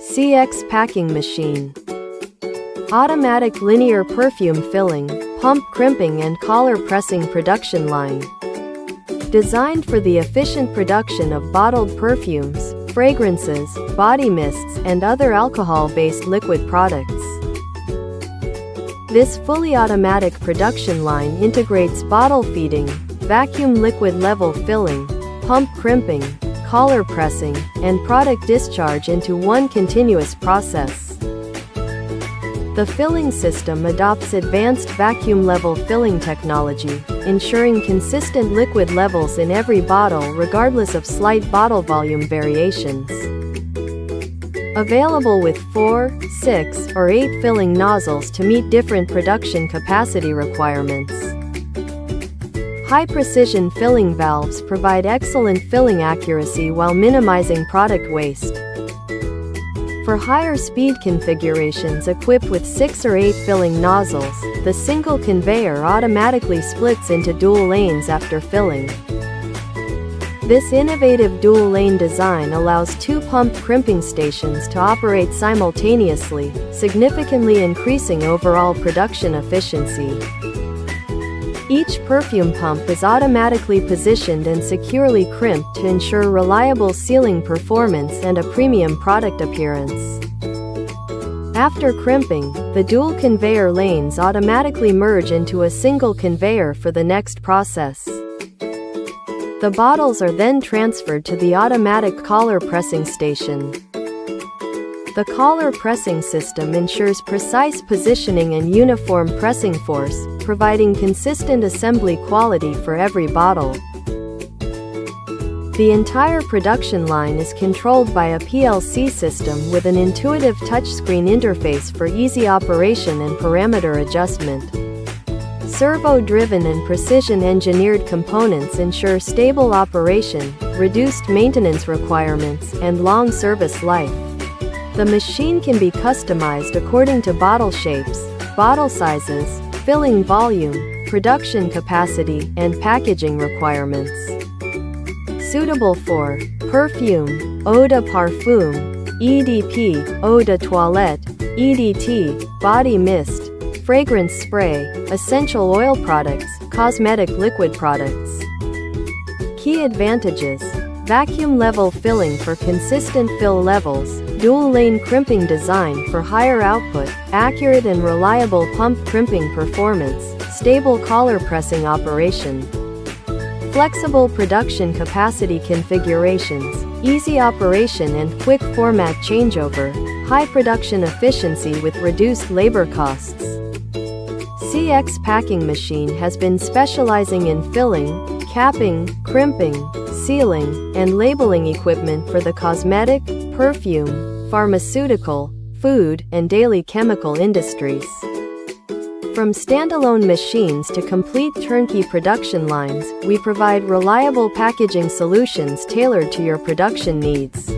CX Packing Machine. Automatic linear perfume filling, pump crimping and collar pressing production line. Designed for the efficient production of bottled perfumes, fragrances, body mists, and other alcohol-based liquid products. This fully automatic production line integrates bottle feeding, vacuum liquid level filling, pump crimping, collar pressing, and product discharge into one continuous process. The filling system adopts advanced vacuum level filling technology, ensuring consistent liquid levels in every bottle regardless of slight bottle volume variations. Available with 4, 6, or 8 filling nozzles to meet different production capacity requirements. High-precision filling valves provide excellent filling accuracy while minimizing product waste. For higher speed configurations equipped with 6 or 8 filling nozzles, the single conveyor automatically splits into dual lanes after filling. This innovative dual-lane design allows 2 pump crimping stations to operate simultaneously, significantly increasing overall production efficiency. Each perfume pump is automatically positioned and securely crimped to ensure reliable sealing performance and a premium product appearance. After crimping, the dual conveyor lanes automatically merge into a single conveyor for the next process. The bottles are then transferred to the automatic collar pressing station. The collar pressing system ensures precise positioning and uniform pressing force, providing consistent assembly quality for every bottle. The entire production line is controlled by a PLC system with an intuitive touchscreen interface for easy operation and parameter adjustment. Servo-driven and precision-engineered components ensure stable operation, reduced maintenance requirements, and long service life. The machine can be customized according to bottle shapes, bottle sizes, filling volume, production capacity, and packaging requirements. Suitable for perfume, eau de parfum, EDP, eau de toilette, EDT, body mist, fragrance spray, essential oil products, cosmetic liquid products. Key advantages: vacuum level filling for consistent fill levels, dual lane crimping design for higher output, accurate and reliable pump crimping performance, stable collar pressing operation. Flexible production capacity configurations, easy operation and quick format changeover, high production efficiency with reduced labor costs. CX Packing Machine has been specializing in filling, capping, crimping, sealing, and labeling equipment for the cosmetic, perfume, pharmaceutical, food, and daily chemical industries. From standalone machines to complete turnkey production lines, we provide reliable packaging solutions tailored to your production needs.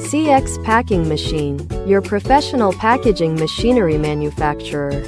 CX Packing Machine, your professional packaging machinery manufacturer.